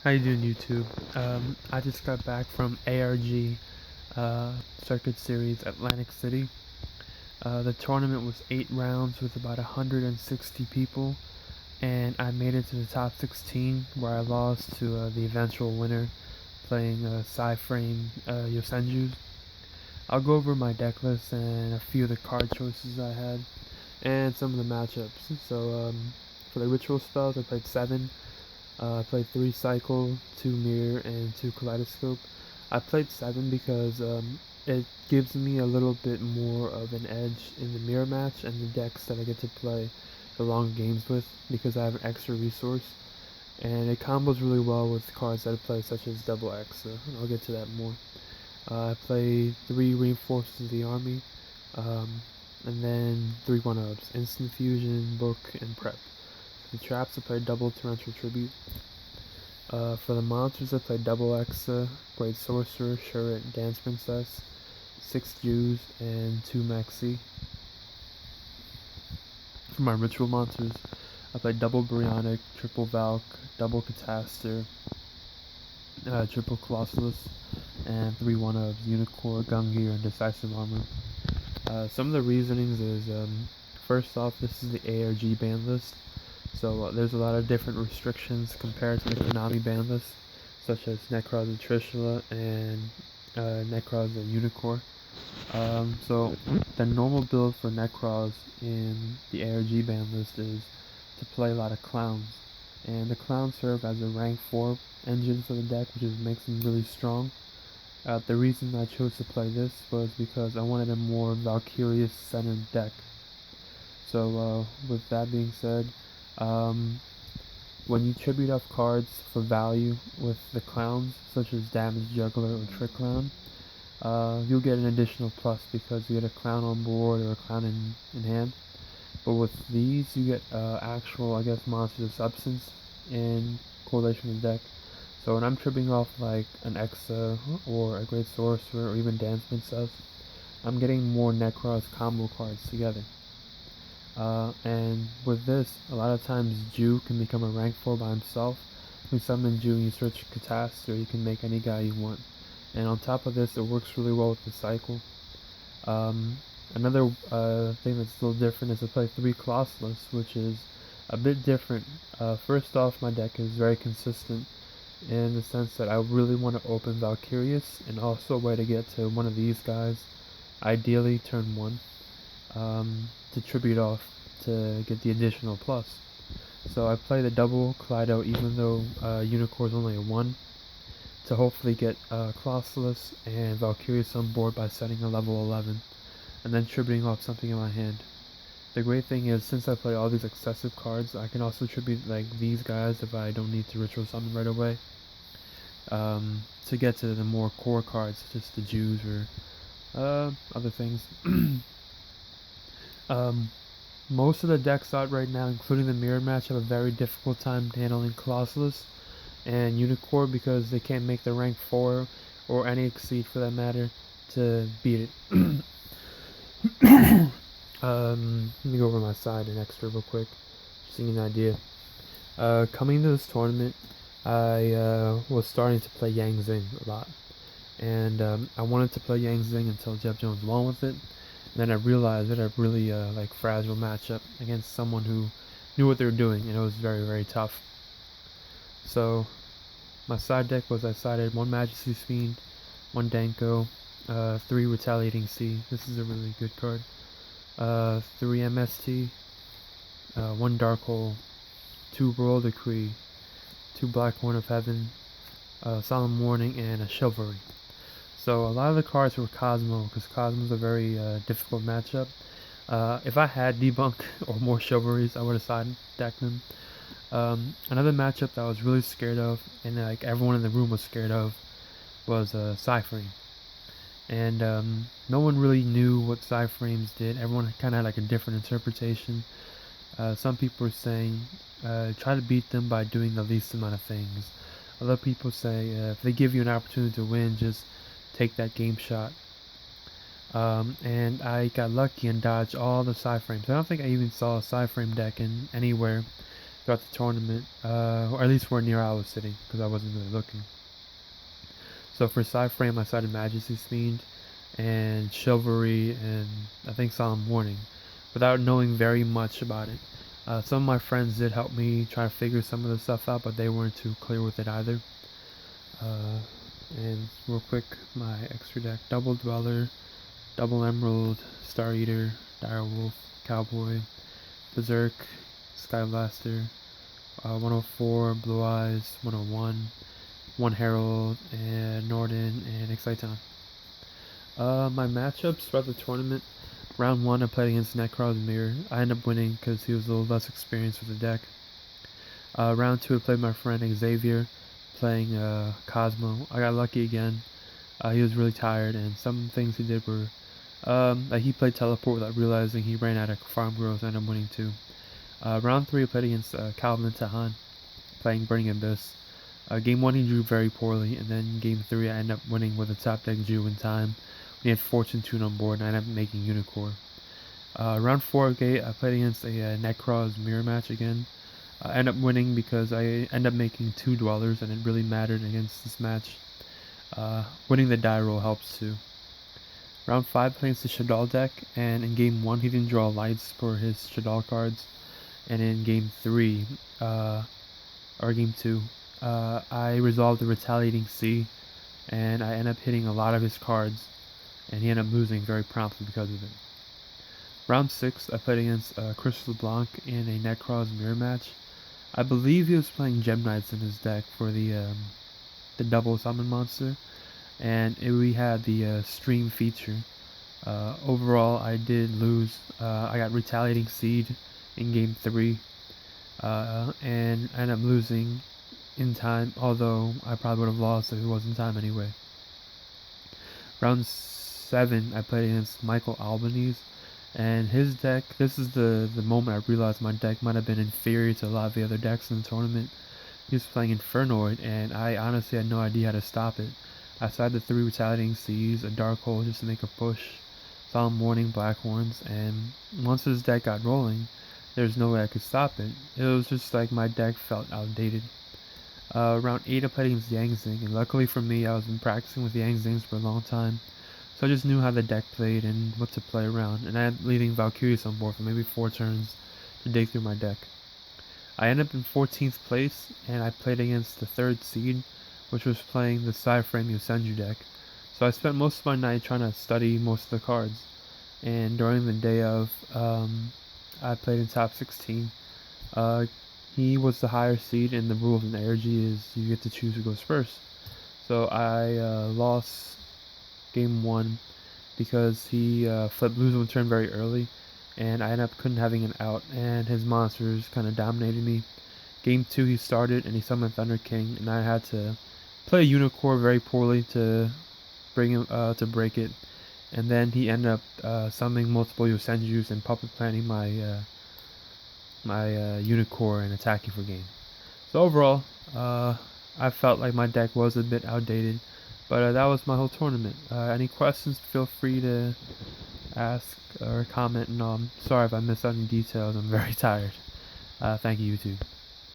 How you doing, YouTube? I just got back from ARG Circuit Series Atlantic City. The tournament was 8 rounds with about 160 people, and I made it to the top 16, where I lost to the eventual winner, playing Psy-Frame Yosenju. I'll go over my deck list and a few of the card choices I had, and some of the matchups. For the ritual spells, I played 7. I played 3 Cycle, 2 Mirror, and 2 Kaleidoscope. I played 7 because it gives me a little bit more of an edge in the Mirror match and the decks that I get to play the long games with, because I have an extra resource. And it combos really well with cards that I play, such as Double X, so I'll get to that more. I played 3 Reinforcements of the Army, um, and then 3 1-ups, Instant Fusion, Book, and Prep. The traps, I played double Torrential Tribute. For the monsters, I played double Exa, Great Sorcerer, Shurret, Dance Princess, 6 Jews, and 2 Mexi. For my ritual monsters, I played double Baryonic, triple Valk, double Catastor, triple Colossus, and 3 1-ups, Unicorn, Gungear, and Decisive Armor. Some of the reasonings is, first off, this is the ARG ban list. So there's a lot of different restrictions compared to the Konami ban list, such as Nekroz and Trishula and Nekroz and Unicorn. So the normal build for Nekroz in the ARG ban list is to play a lot of clowns. And the clowns serve as a rank 4 engine for the deck, which makes them really strong. The reason I chose to play this was because I wanted a more Valkyrius centered deck. So with that being said, when you tribute up cards for value with the clowns, such as Damage Juggler or Trick Clown, you'll get an additional plus because you get a clown on board or a clown in hand. But with these, you get actual, I guess, monsters of substance in correlation with the deck. So when I'm tripping off like an Exa or a Great Sorcerer or even Dance Princess, I'm getting more Nekroz combo cards together. And with this, a lot of times Jew can become a rank 4 by himself. When you summon Jew and you search Catastrophe, you can make any guy you want. And on top of this, it works really well with the cycle. Another thing that's a little different is I play 3 Colossus, which is a bit different. First off, my deck is very consistent in the sense that I really want to open Valkyrius and also a way to get to one of these guys, ideally turn 1. To tribute off to get the additional plus. So I play the double Kaleido even though Unicorn's only a 1 to hopefully get Colossus and Valkyrius on board by setting a level 11 and then tributing off something in my hand. The great thing is, since I play all these excessive cards, I can also tribute like these guys if I don't need to ritual summon right away, to get to the more core cards, just the Jews or other things. Most of the decks out right now, including the mirror match, have a very difficult time handling Colossus and Unicorn because they can't make the rank 4 or any exceed for that matter to beat it. Let me go over my side and extra real quick, just to give you an idea. Coming to this tournament, I was starting to play Yang Zing a lot, and I wanted to play Yang Zing until Jeff Jones won with it. Then I realized that I really fragile matchup against someone who knew what they were doing, and it was very, very tough. So my side deck was, I sided 1 Majesty's Fiend, 1 Danko, 3 Retaliating Sea. This is a really good card. 3 MST, 1 Dark Hole, 2 Royal Decree, 2 Black Horn of Heaven, Solemn Warning, and a Chivalry. So a lot of the cards were Cosmo, because Cosmo's a very difficult matchup. If I had Debunk or more Chivalries, I would have side decked them. Another matchup that I was really scared of, and like everyone in the room was scared of, was Psy-Frame. And no one really knew what Psy-Frames did. Everyone kind of had like a different interpretation. Some people were saying try to beat them by doing the least amount of things. Other people say if they give you an opportunity to win, just take that game shot. And I got lucky and dodged all the Psy-Frames. I don't think I even saw a Psy-Frame deck in anywhere throughout the tournament, or at least where near I was sitting, because I wasn't really looking. So for side frame, I started Majesty's Fiend and Chivalry and I think Solemn Warning, without knowing very much about it. Some of my friends did help me try to figure some of the stuff out, but they weren't too clear with it either. And real quick, my extra deck: Double Dweller, Double Emerald, Star Eater, Direwolf, Cowboy, Berserk, Skyblaster, 104, Blue Eyes, 101, One Herald, and Norden, and Exciton. My matchups throughout the tournament: round 1 I played against Nekroz Mirror. I ended up winning because he was a little less experienced with the deck. Round 2 I played my friend Xavier, playing Cosmo. I got lucky again. He was really tired, and some things he did were like he played Teleport without realizing he ran out of farm growth and ended up winning too. Round 3 I played against Calvin Tahan, playing Burning Abyss. Game 1 he drew very poorly, and then Game 3 I ended up winning with the top deck drew in time. He had Fortune Tune on board, and I ended up making Unicorn. Round 4 I played against a Nekroz mirror match again. I ended up winning because I ended up making 2 Dwellers, and it really mattered against this match. Winning the die roll helps too. Round 5 played against the Shadal deck, and in Game 1 he didn't draw lights for his Shadal cards. And in Game 3, or Game 2, I resolved the Retaliating Sea, and I ended up hitting a lot of his cards, and he ended up losing very promptly because of it. Round 6, I played against Chris LeBlanc in a Nekroz mirror match. I believe he was playing Gem Knights in his deck for the double summon monster, and we had the stream feature. Overall, I did lose. I got Retaliating Seed in Game 3, and I ended up losing in time, although I probably would have lost if it was in time anyway. Round 7, I played against Michael Albanese, and his deck, this is the moment I realized my deck might have been inferior to a lot of the other decks in the tournament. He was playing Infernoid, and I honestly had no idea how to stop it. I decided the 3 Retaliating Seas, a Dark Hole just to make a push, Solemn Warning, Black Horns, and once his deck got rolling, there's no way I could stop it. It was just like my deck felt outdated. Round 8 I played against Yang Zing, and luckily for me I was been practicing with Yang Zings for a long time, so I just knew how the deck played and what to play around, and I had leading Valkyries on board for maybe 4 turns to dig through my deck. I ended up in 14th place, and I played against the 3rd seed, which was playing the side frame Yosenju deck. So I spent most of my night trying to study most of the cards, and during the day of, I played in top 16. He was the higher seed, and the rule of an ARG is you get to choose who goes first. So I lost Game 1 because he flipped lose one turn very early, and I ended up couldn't having an out, and his monsters kind of dominated me. Game 2 he started and he summoned Thunder King, and I had to play Unicorn very poorly to bring him to break it, and then he ended up summoning multiple Yosenjus and puppet planning my Unicorn and attacking for game. So overall, I felt like my deck was a bit outdated, but that was my whole tournament. Any questions, feel free to ask or comment, and sorry if I missed any details. I'm very tired. Thank you, YouTube.